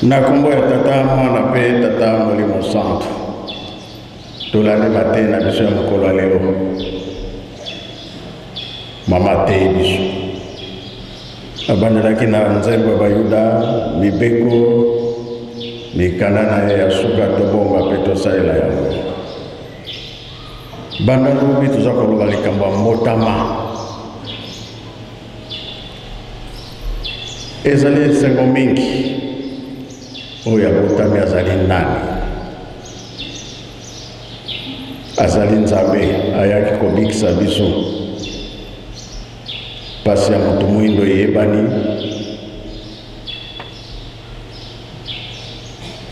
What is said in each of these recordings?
Na kombo ya tata mwana pe tata Molimo Santo tolandi bate na biso ya mokolo lelo mama te biso abandelaki na nzembo ya bayuda mibeko mikanda na ye ya suka tobonga pe tosalela yango banda lobi toza koloba likambo ya mbotama ezali esengo mingi oyo abotami azali nani azali nzambe ayaki kobikisa biso pasi ya moto mwindo eyebani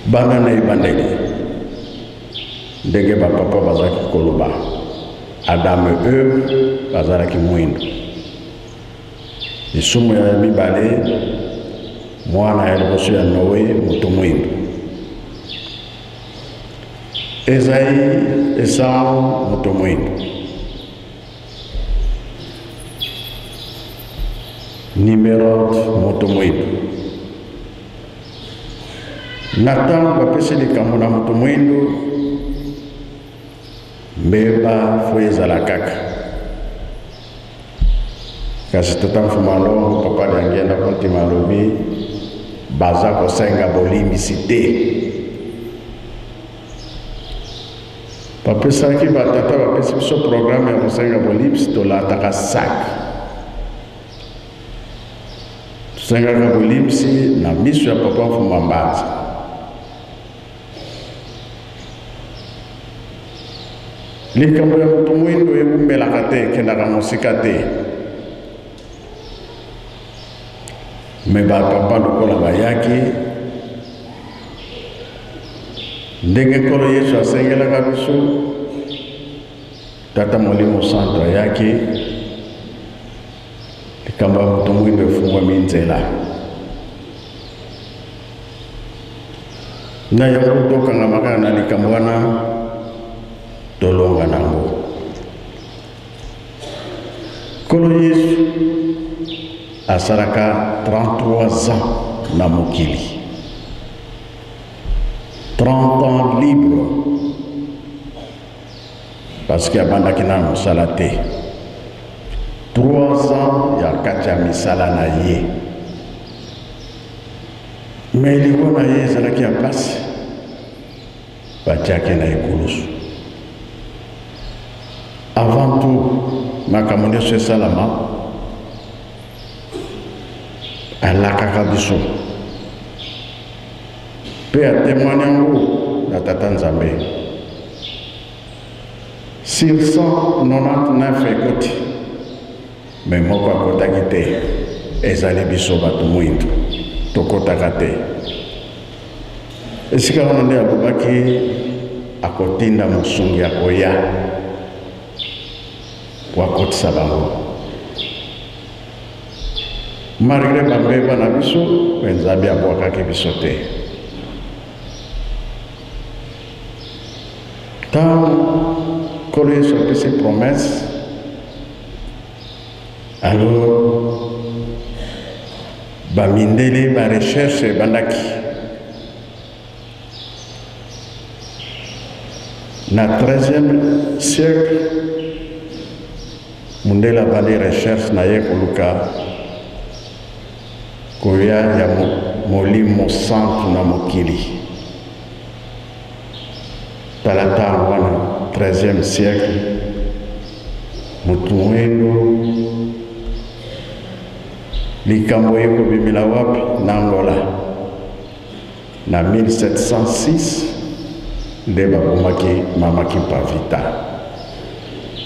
banda na ebandeli ndenge bapapa bazalaki koloba Adam et Eve bazalaki mwindo lisumu ya mibale mwana ya liboso ya Noe moto mwindo Esayi Esau moto mwindo Nimrod moto mwindo Nathan bapesi likambo na moto mwindo mbeba fo ezala kaka kasi tata mfumalo papa liangenda kontima alobi baza kosenga bolimbisi te bapesaki batata bapesi biso programme ya kosenga bolimbisi tolataka sak tosengaka bolimbisi na miso ya papa mfuma mbanza likambo ya moto mwindo ewumbelaka te ekendaka mosika te me bapapa lokola bayaki ndenge nkolo Yesu asengelaka biso tata Molimo Santo ayaki likambo ya moto mwindo efungwami nzela na yango tokangamaka na likambo wana tolonga nango nkolo Yesu asalaka 33 ans na mokili 30 ans libre parce que abandaki na mosala te 3 ans ya kati ya misala na ye me elingo na ye ezalaki ya pasi batiaki na ekulusu avant tout makambo nyonso esalama alakaka biso mpe atémoigne yango na tata nzambe sur 199 ekoti me moko akotaki te ezali biso bato mwindo tokotaka te esika wana nde alobaki akotinda mosungi akoya po akotisa bango malgré bambeba na biso mpe nzambe abwakaki biso te ntango nkolo Yesu apesi promese alors bamindele barecherche ebandaki na 13e siècle mundele abandi recherche na ye koluka koya ya Molimo Santo na mokili tala ntango wana 13e siècle moto mwindo likambo ekobimela wapi na Angola na 1706 nde babomaki mama Kimpavita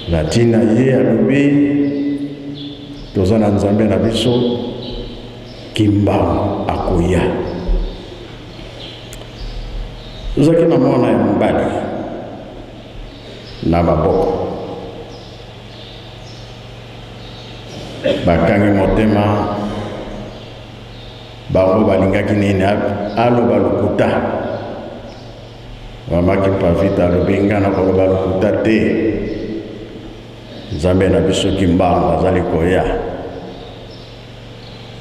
na ntina ye alobi toza na nzambe na biso Kimbangu akoya tozalaki na mwana ya mobali na maboko bakangi motema bango balingaki nini aloba lokuta mama Kimpavita alobi nga na koloba lokuta te nzambe na biso Kimbangu azali koya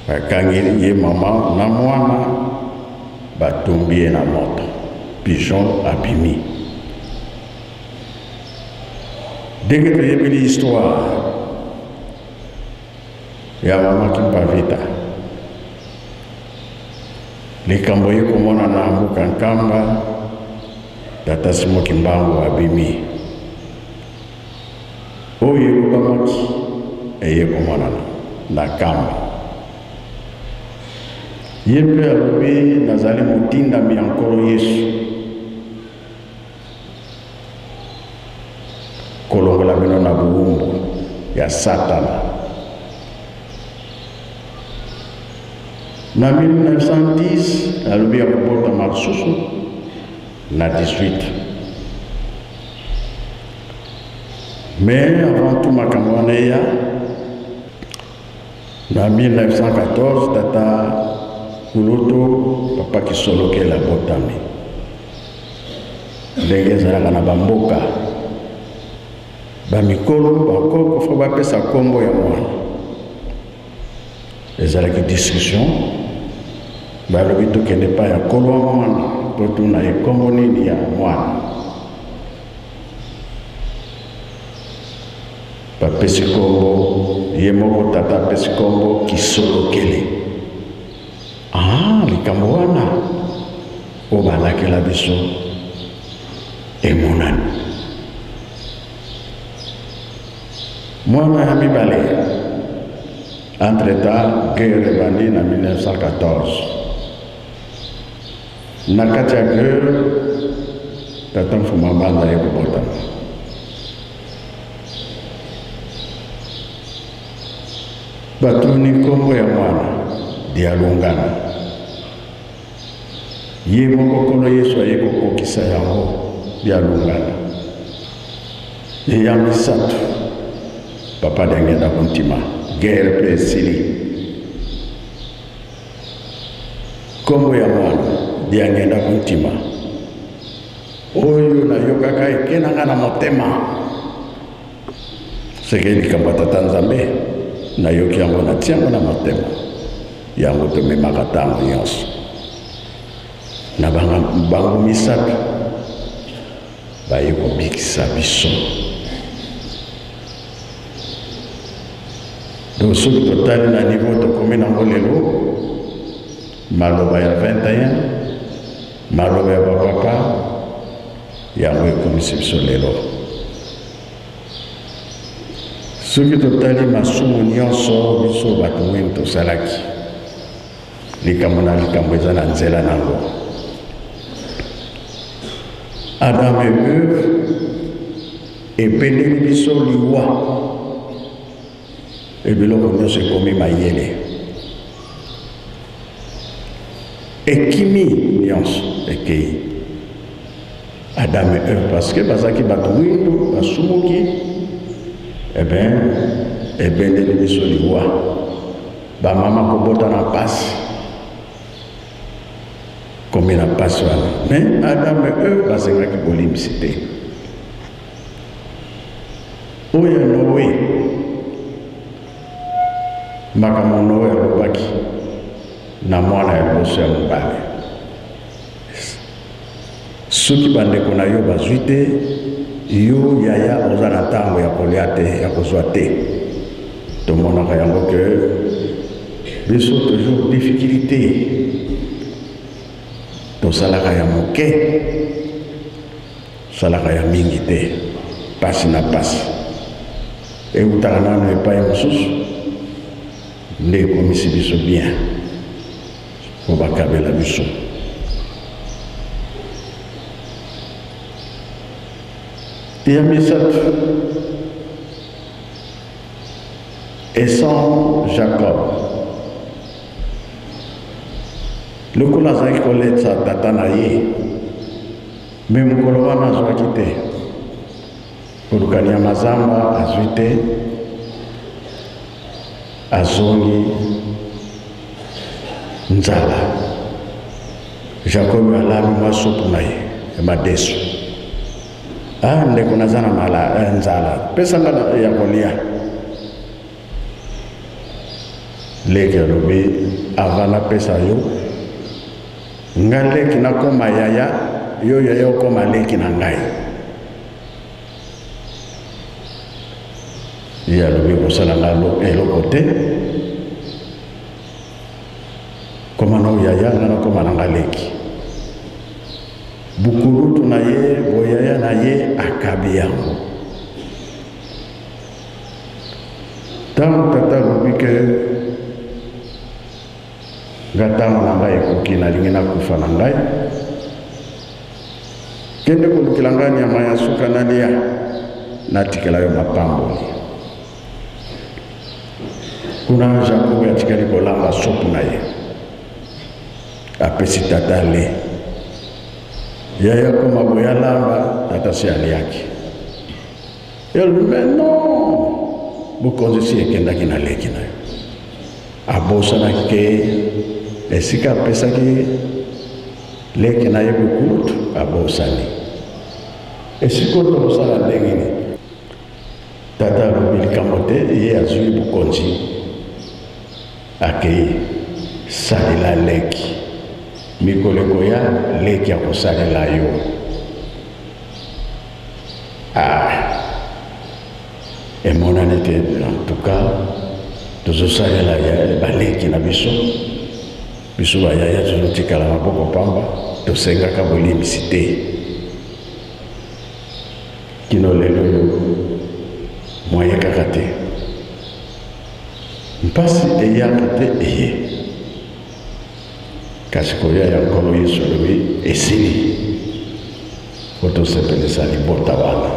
bakangi ye mama na mwana batombi ye na moto, pigeon abimi. Ndenge toyebeli histoire ya mama Kimpavita, likambo ye komona na mbuka Nkamba, tata Simon Kimbangu abimi. Oyo elobamaki eye komona na Nkamba. Ye mpe alobi nazali motindami ya nkolo Yesu kolongola bino na buumbu ya Satana. Na 1910 alobi ya kobota masusu na 18. Mais avant tout makambo wana eya na 1914 tata Kulutu papa Kisolokela botami. Ndenge ezalaka na bamboka bamikolo bakoko fo bapesa kombo ya mwana. Ezalaki discussion balobi tokende pa ya kolo wa mwana po tuna ye kombo nini ya mwana. Bapesi kombo ye moko tata apesi kombo Kisolokele. Likambo wana o balakela biso emonani. Mwana ya mibale entre-temps guerre ebandi na 1914. Na kati ya guerre tata Mfuma Mbanza ye kobotama. Batuni kombo ya mwana Dialungana. Ye moko kono Yesu aye kokokisa yango Dialungana. Ye ya misatu papa dengenda kontima guerre pe esili. Kombo ya mwana diangenda kontima oyo nayokaka ekenanga na motema seke likambo tata Nzambe nayoki yango natiango na motema yango tomemaka ntango nyonso na bango misato baye kobikisa biso. Donc soki totali na niveau tokomi nango lelo maloba ya 21 maloba ya bapapa yango ekomisi biso lelo. Soki totali masumu nyonso biso bato mwini tosalaki likambo na likambo eza na nzela nango. Adam et Eve ependeli biso liwa ebiloko nyonso ekomi mayele. Ekimi nyonso ekei Adam et Eve parce que bazaki bato mwindu basumuki ebendeli biso liwa. Bamama kobota na pasi komi na pasi wana. Mais Adam et Eve basengaki bolimbisi te. Oyo Noe makambo Noe alobaki na mwana ya liboso ya mobali. Soki bandeko na yo bazwi te yo yaya oza na ntango ya kolia te ya kozwa te. Tomonaka yango ke biso toujours difficulté tosalaka ya moke salaka ya mingi te pasi na pasi eutaka nano epai mosusu nde ekomisi biso bien po bakabela biso. Ya misatu Esau Jacob lokola azalaki koletisa tata na ye me mokolo wana azwaki te kolukani ya mazamba azwi te azongi nzala. Jacob alami mwa supu na ye ya madesu. Ndeko naza na mala nzala pesanga ya kolia. Leki alobi avant napesa yo ngaleki na koma yaya yo yaya okoma leki na ngai ya lobi kosala ngalo eloko te koma na yaya ngana koma na ngaleki bukulutu na ye boyaya na ye akabi yango tango tata lobi ke ngatanga na ngai ekoki nalingi nakufa na ngai kende kolukila ngai nyama ya suka nalia natikela yo mapamboli kuna Jakobo atikali kolamba sopu na ye apesi tata le yaya koma boya lamba tata si aliaki mais non bukonzi si ekendaki na leki na yo abosanaki ke esika apesaki leki na ye bukulutu abosani esiko tokosala ndenge nini tata alobi likambo te ye azwi bukonzi akei salela leki mikoleko ya leki ya kosalela yo emonani te en tout cas tozosalela ya baleki na biso bayaya tozotikala maboko pamba tosengaka bolimbisi te kino lelo yo moye kaka te mpasi eyaka te eye kasi koyaya nkolo yesu alobi esili po tosepelisa libota wana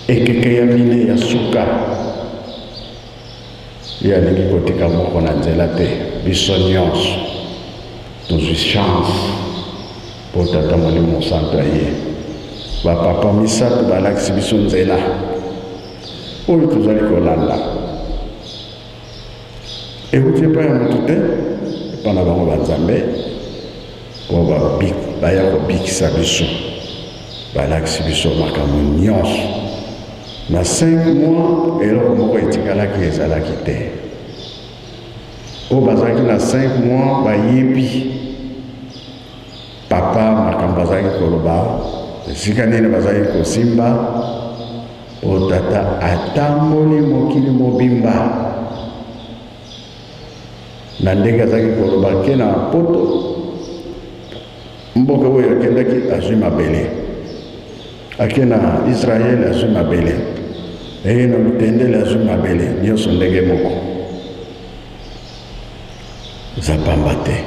ekeke ya mine ya suka ye alingi kotika moko na nzela te biso nyonso tozwi chance po tata molimo santo ya ye bapapa misato balakisi biso nzela oyo tozali kolanda ekuti epai ya motu te epai na bango banzambe po baya kobikisa biso balakisi biso makambo nyonso na 5 mois eloko moko etikalaki ezalaki te oyo bazalaki na 5 mois bayebi papa makambo azalaki koloba esika nini bazalaki kosimba po tata atamboli mokili mobimba na ndenge azalaki koloba ke na poto mboka oyo akendaki azwi mabele ake na Israele azwi mabele eye na lutendele azwi mabele nyonso ndenge moko eza pamba te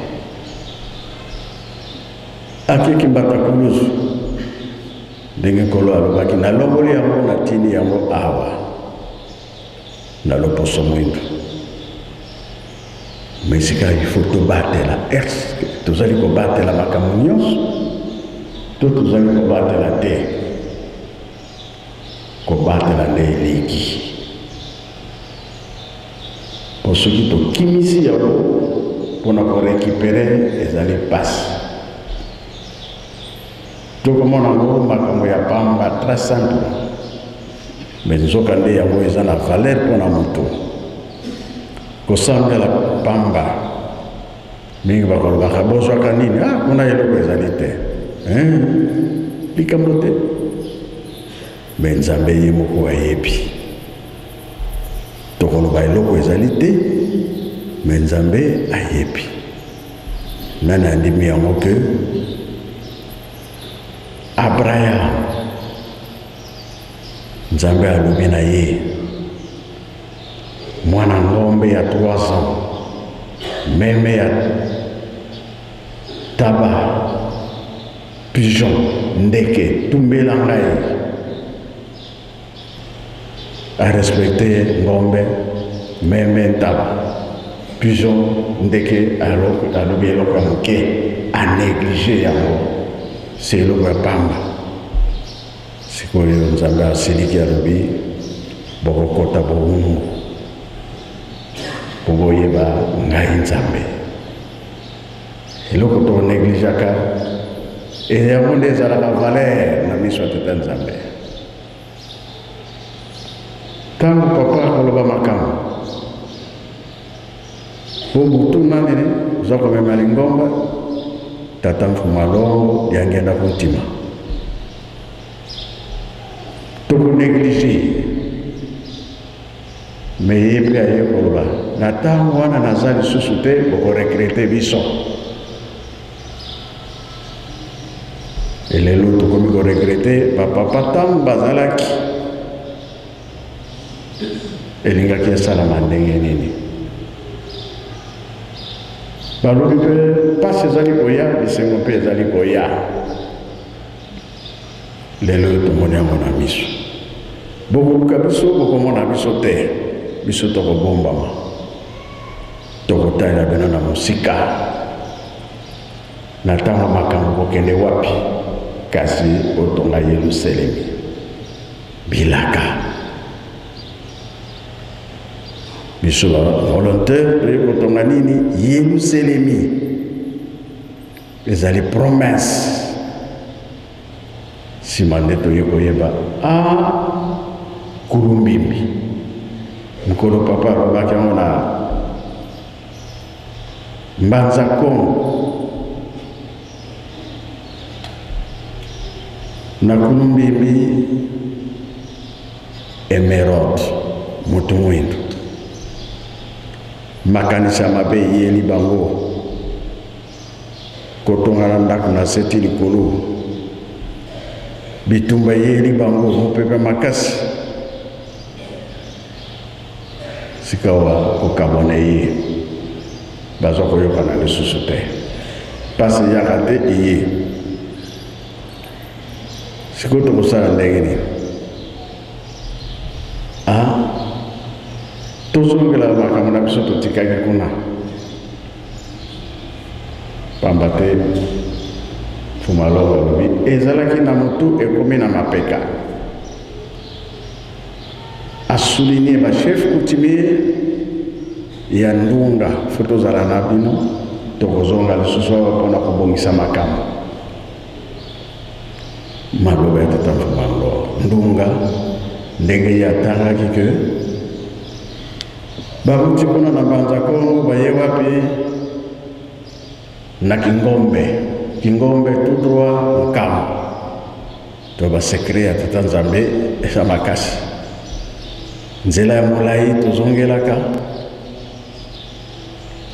akeki mbata kuluzu ndenge nkolo alobaki nalongoli yango natindi yango awa na loposo mwindu mais sika il faut tobatela eske tozali kobatela makambo nyonso to tozali kobatela te kobatela nde eleki po soki tokimisi yango mpona korekipere ezali pasi tokomona yango makambo ya pamba très simple mais nzoka nde yango eza na valeur mpona moto kosambela pamba mingi bakolobaka bozwaka nini kuna eloko ezali te likambo te me nzambe ye moko ayebi tokoloba eloko ezali te me nzambe ayebi nani andimi yango ke Abraham nzambe alobi na ye mwana ngombe ya 3 ans meme ya taba pigeon ndeke tumbela ngai a respecter ngombe meme taba pigeon ndeke alobi eloko ya moke a néglige yango c'est eloko ya pamba sikoyo nzambe asiliki alobi bokokota bowumbu po boyeba ngai nzambe eloko tonegligeaka yango nde ezalaka valeur na miso ya tata nzambe ntango papa akoloba makambo po motu nanini tozako mema lingomba tata mfumalongo yangenda kuntima toko négligé mais yepe aye koloba na ntango wana naza lisusu te bokoregrete biso elelo tokomi koregrete bapapa ntango bazalaki elingaki esalama ndenge nini balobi mpe mpasi ezali koya bisengo mpe ezali koya lelo tomoni yango na miso bokoluka biso bokomona biso te biso tokobombama tokotalela bino na mosika na ntango makambo kokende wapi kasi otonga Yerusalemi bilaka biso volontaire toye kotonga nini Yerusalemi ezali promesse nsima nde toye koyeba kulumbimbi mokolo papa alobaki yango na mbanza kongo na kulumbimbi emerode moto mwindu makanisa mabe yeli bango kotongana ndako na seti likolo bitumba yeli bango mopepe makasi sikawa kokabona ye bazwa koyokana lisusu te pasi yaka te iye sikoyo tokosala ndenge nini tozongela makambo na biso totikaki kuna pamba te fumalongo alobi ezalaki na motu ekomi na mapeka asouligne bachef coutumier ya ndunga fo tozala na bino tokozonga lisusu awa mpona kobongisa makambo maloba ya tata mfumalongo ndunga ndenge yatangaki ke bakuti kuna na mbanza kongo baye wapi na kingombe tout droit nkama to basekre ya tata nzambe esa makasi nzela ya molai tozongelaka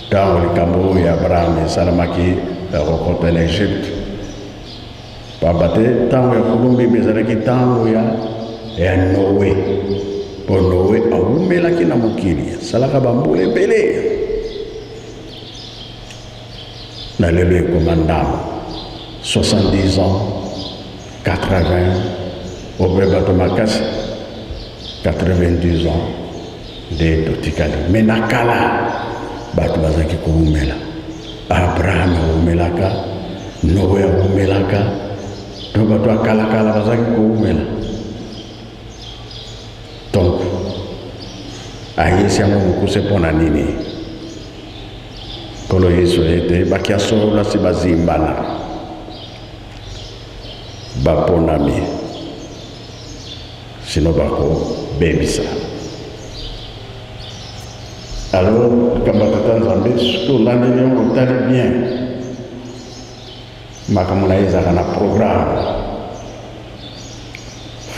ntango likambo ya abraham esalamaki rencontre na Egypte pamba te ntango ya kulumbimbi ezalaki ntango ya Noe mpo Noe awumelaki na mokili asalaka bambula ebele na lelo ekoma ndambo 70 ans 80 obe bato makasi 92 ans nde totikali me na kala bato bazalaki kowumela abraham awumelaka Noe awumelaka to bato akalakala bazalaki kowumela donc ayesi yango mokuse mpona nini kolo yesu ete bakiasolola si bazimbana baponami sino bakobebisa alors likambo ya tata nzambe soki olandeli yango otali bien makambo na ye ezalaka na programme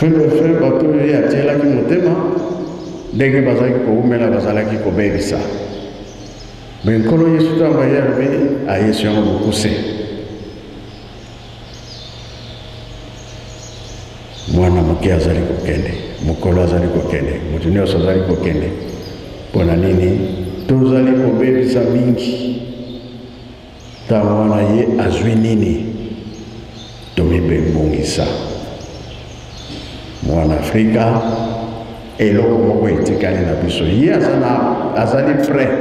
fe bato ye atielaki motema ndenge bazalaki kowumela bazalaki kobebisa me nkolo yesu ntango ye alobi ayesu yango mokuse mwana moke azali kokende mokolo azali kokende moto nyonso azali kokende mpona nini tozali kobebisa mingi ntango wana ye azwi nini tomibebongisa mwana afrika eloko moko etikali na biso ye azali prêt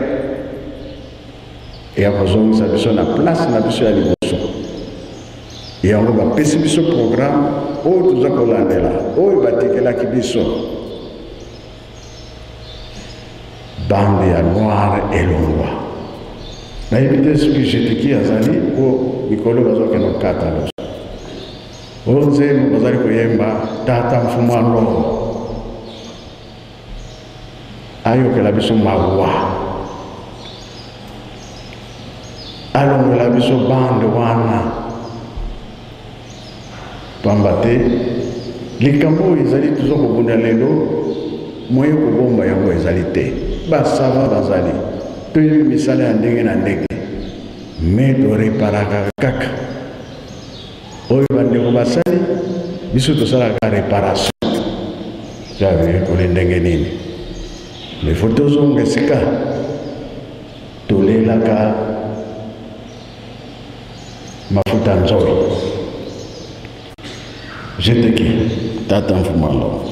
ya kozongisa biso na place na biso ya liboso yango bapesi biso programme oyo toza kolandela oyo batikelaki biso bande ya noire elongwa nayebi te soki jetiki azali po mikolo bazokende kokata loso oyo nzembo bazali koyemba tata mfumu alongo ayokela biso mawa alongola biso bande wana pamba te likambo oyo ezali toza kobunda lelo moye kobomba yango ezali te basava bazali toyebi misala ya ndenge na ndenge me toreparaka kaka oyo bandeko basali biso tosalaka réparation jabe kole ndenge nini me fo tozonga esika tolelaka mafuta nzoi jeteki tata mfumalo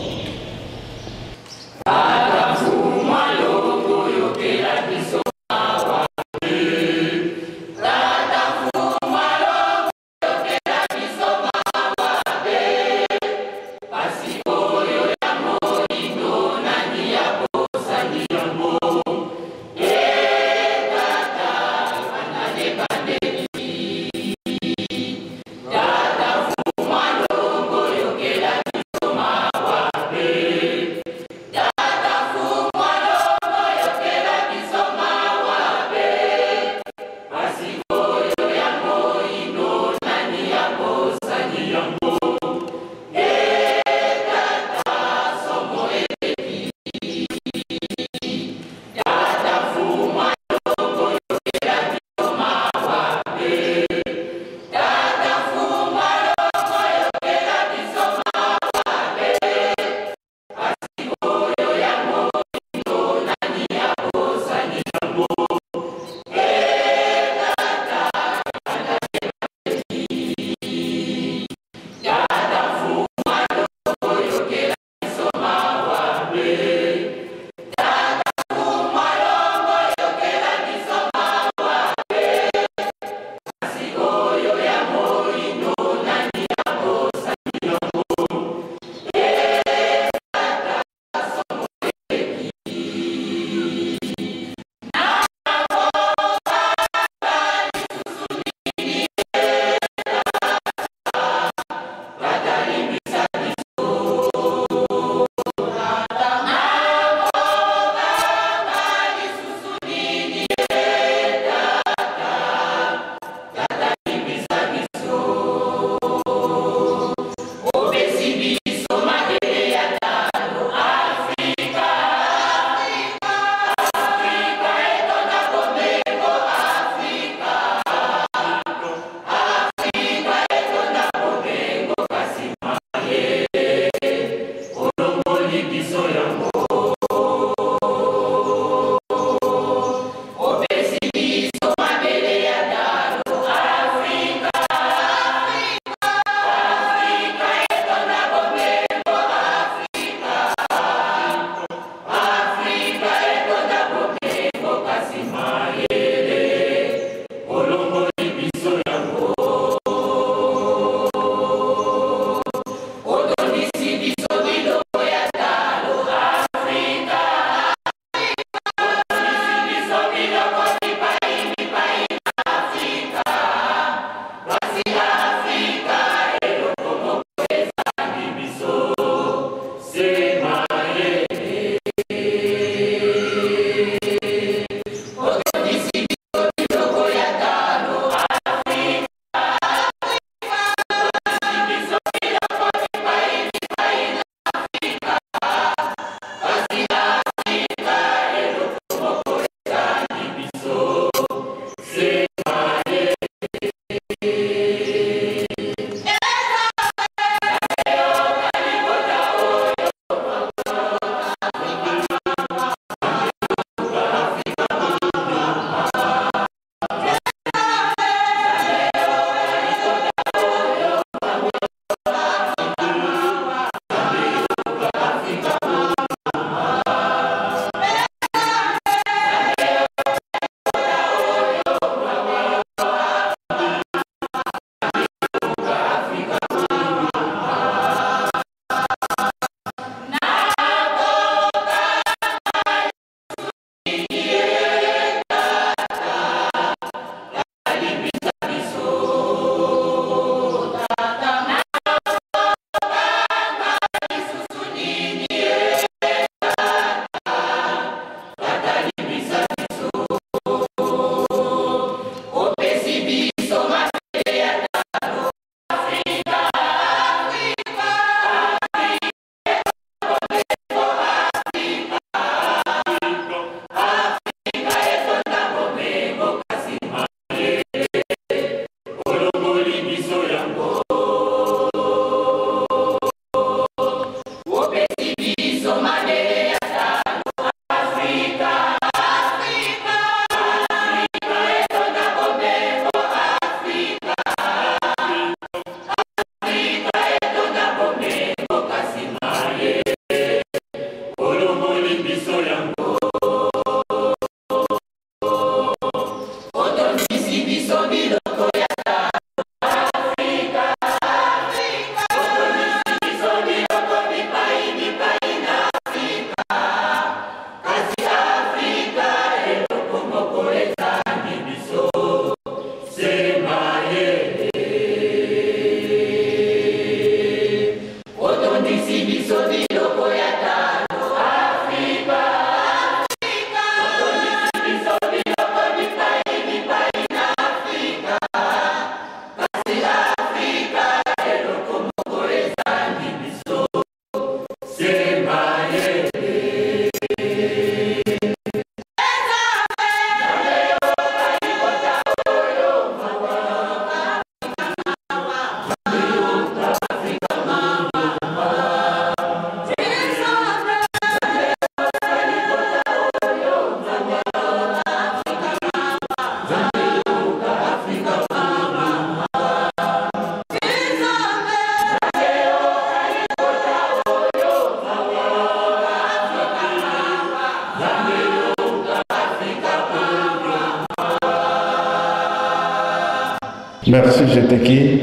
merci jeteki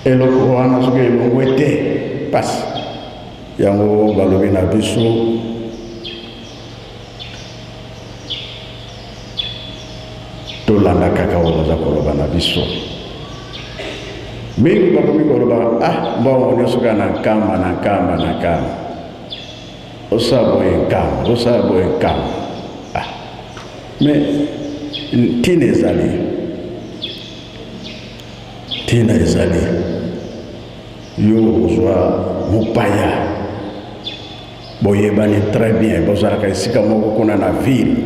eloko wana soki elongwe te pasi yango balobi na biso tolanda kaka oyo baza koloba na biso mingi bakomi koloba mbongo nyonso kaka na nkamba osala boye nkamba mais ntina ezali yo ozwa mopaya boyebani très bien bozalaka esika moko kuna na ville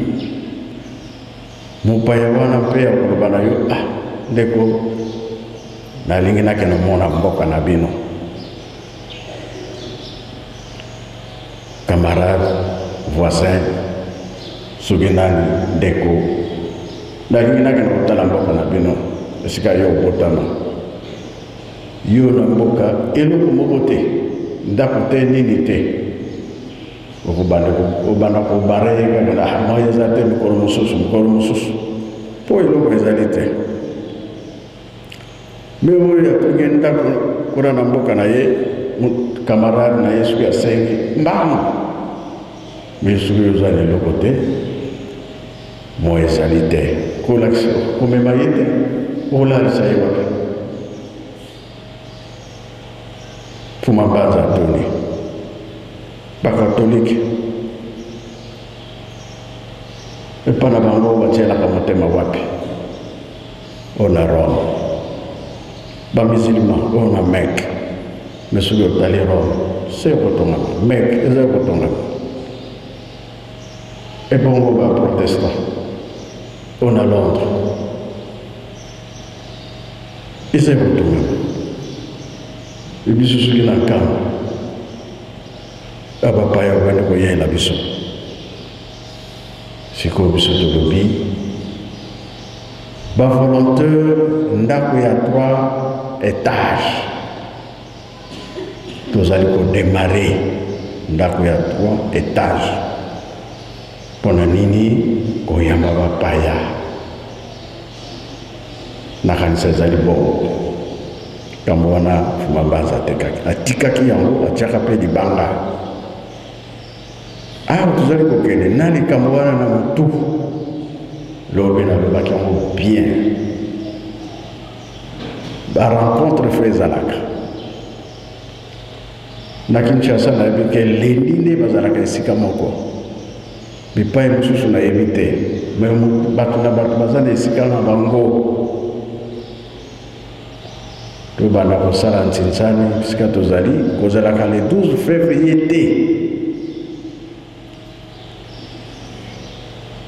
mopaya wana mpe ya koloba na yo ndeko nalingi nakende mona mboka na bino camarade voisin soki nani ndeko nalingi nakende kotala mboka na bino esika yo obotama yo na mboka eloko moko te ndako te nini te obanda kobara ye kaka moyo eza te mikolo mosusu mpo eloko ezali te me oyo atongi ndako kuna na mboka na ye camarade na ye soki asengi mbangu me soki oza na eloko te moyo ezali te kolakisa komema ye te olalisa ye wapi fuma mbanza atoni bakatolike epa na bango batielaka motema wapi oyo na Rome bamisilima oyo na Mecque me soki otali Rome se ekotongama Mecque eza ekotongama ebongo baprotestant oyo na Londres eza ekotongama ebiso soki na nkamba abapaya obandi koyela biso sikoyo biso tolobi bavolonteur ndako ya 3 étages tozali kodemare ndako ya 3 étages mpona nini koyamba bapaya nakanisa ezali bongo kambo wana fuma mbanza atekaki atikaki yango atiaka mpe libanga tozali kokende na likambo wana na motu lobi nalobaki yango bien barencontre fo ezalaka na Kinshasa nayebi ke lendi nde bazalaka esika moko bipai mosusu nayebi te me bato na bato baza na esika na bango tobanda kosala ntinsani bisika tozali kozalaka le 12 février te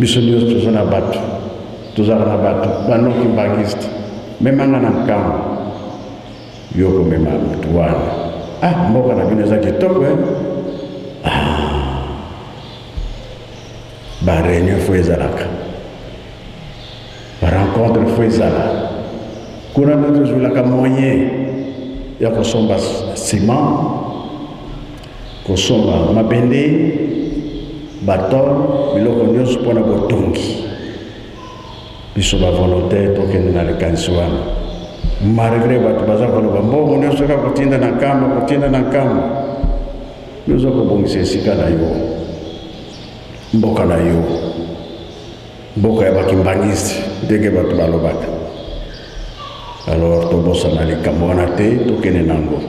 biso nyonso toza na bato tozala na bato banoki mbangiste memanga na nkambo yo komema motu wana mboka na bino eza kitoko bareunion fo ezalaka barencontre fo ezala kuna nde tozwilaka moyen ya kosomba ciment kosomba mabende baton biloko nyonso mpona botongi biso bavolontaire tokende na likanisi wana malgré bato baza koloba mbongo nyonso kaka kotinda na nkamba yoza kobongisa esika na yo mboka na yo mboka ya bakimbangisi ndenge bato balobaka alors tobosana likambo wana te tokende nango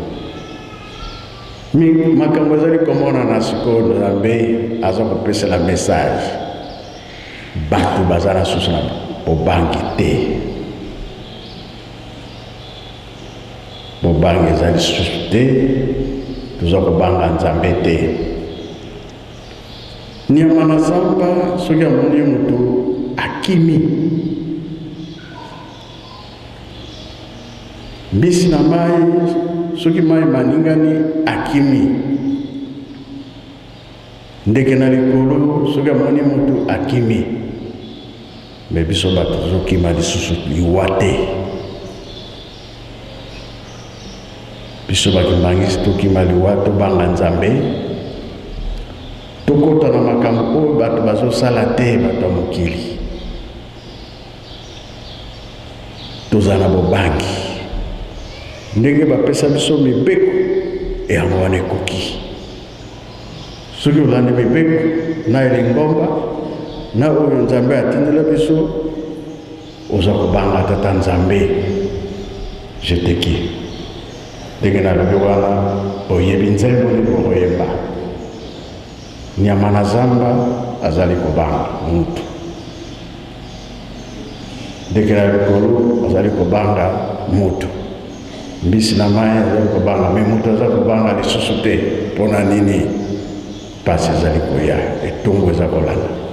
makambo ezali komona na sikoyo nzambe aza kopesela message bato baza na susu na bobangi te bobangi ezali susu te toza kobanga nzambe te nyama na zamba soki amoni moto akimi mbisi na mai soki mai maningani akimi ndeke na likolo soki amoni moto akimi me biso bato tozokima lisusu liwa te biso bakimbangisi tokima liwa tobanga nzambe tokota na makambo oyo bato bazosala te bato ya mokili tozana bobangi ndenge bapesa biso mibeko yango wana ekoki soki olandi mibeko na elingomba na oyo nzambe atindela biso oza kobanga tata nzambe jeteki ndenge nalobi wana oyebi nzembo nini oyemba nyama na zamba azali kobanga mutu ndenge na likolo azali kobanga mutu mbisi na mai azali kobanga me mutu aza kobanga lisusu te mpona nini pasi ezali koya etongo eza kolanda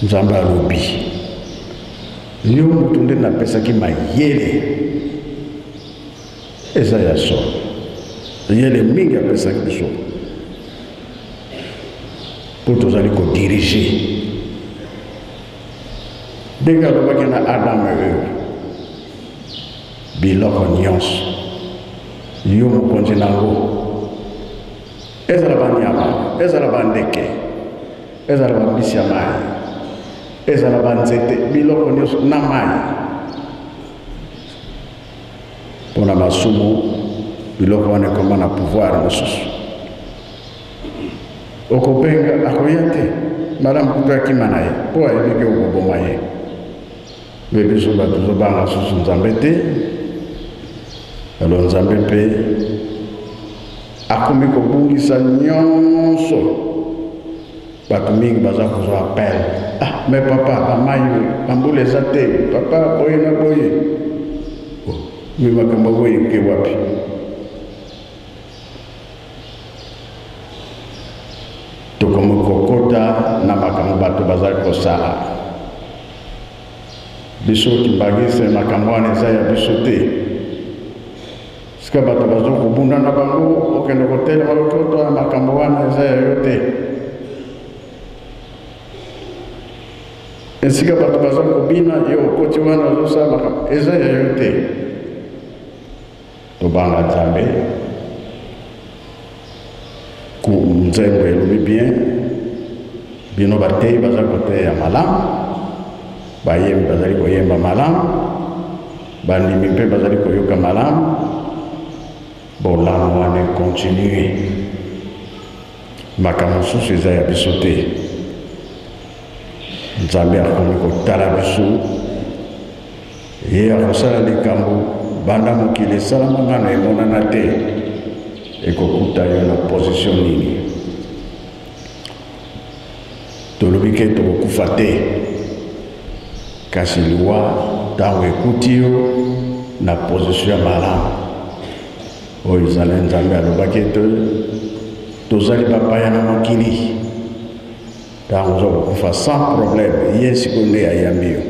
nzambe alobi yo moto nde napesaki mayele eza ya solo yele mingi apesaki biso mpo tozali kodirige ndenge alobaki na Adam oyo biloko nyonso yo mokonzi nango ezala banyama ezala bandeke ezala bambisi ya mai ezala banzete biloko nyonso na mai mpona masumu biloko wana ekoma na pouvoir mosusu okobenga akoya te malamu kutu akima na ye mpo ayebiki okoboma ye mpe biso bato tozobanga susu nzambe te alo nzambe mpe akomi kobungisa nyonso bato mingi baza kozwa appel me papa bamai bambula eza te papa boye na boye me makambo boye ke wapi tokomi kokota na makambo bato bazali kosala biso kimbangise makambo wana eza ya biso te sika bato bazokobunda na bango okende kotelema lokota makambo wana eza ya yo te esika bato baza kobina yo okoti wana ozosala makambo eza ya yo te tobanga nzambe nzembo elobi bien bino bateyi baza koteya malamu bayembi bazali koyemba malamu bandimi mpe bazali koyoka malamu bolamu wana ekontinue makambo mosusu eza ya biso te nzambe akomi kotala biso ye akosala likambo banda mokili esalama ngano emonana te ekokuta yo na position nini tolobi ke tokokufa te kasi liwa ntango ekuti yo na position ya malamu oyo ezali nzambe alobaki ete tozali bapaya na mokili ntango oza kokufa sans problème ye sikoyo nde ayambi yo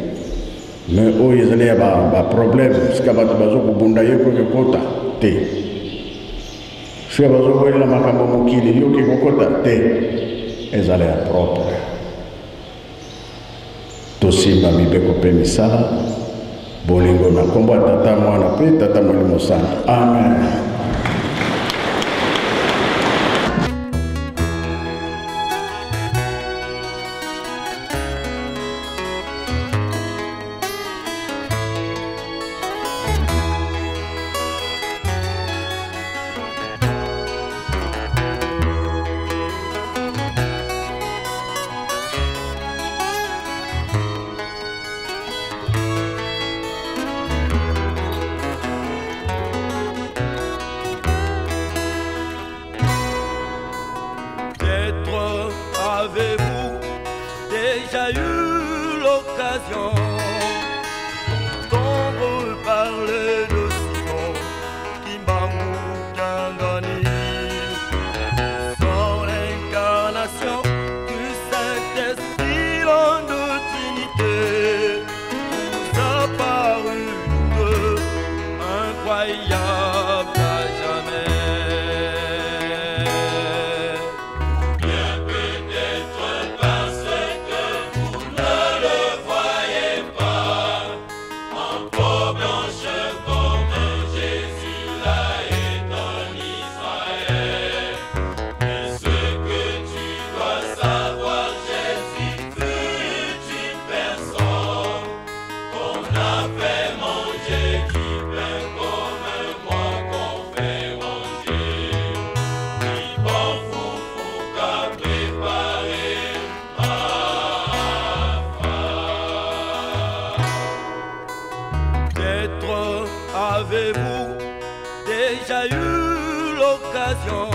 me oyo ezali ya baproblème sika bato bazokobunda ye koki kokota te sika bazokoyelela makambo mokili yoki kokota te ezala ya propre tosimba mibeko mpe misala bolingo na kombo ya tata mwana mpe tata molimo santo amen. Avez-vous déjà eu l'occasion d'entendre parler de Simon Kimbangu Kangani, son l'incarnation du Saint-Esprit en deux Trinités, nous a paru incroyable à jamais. Avez-vous déjà eu l'occasion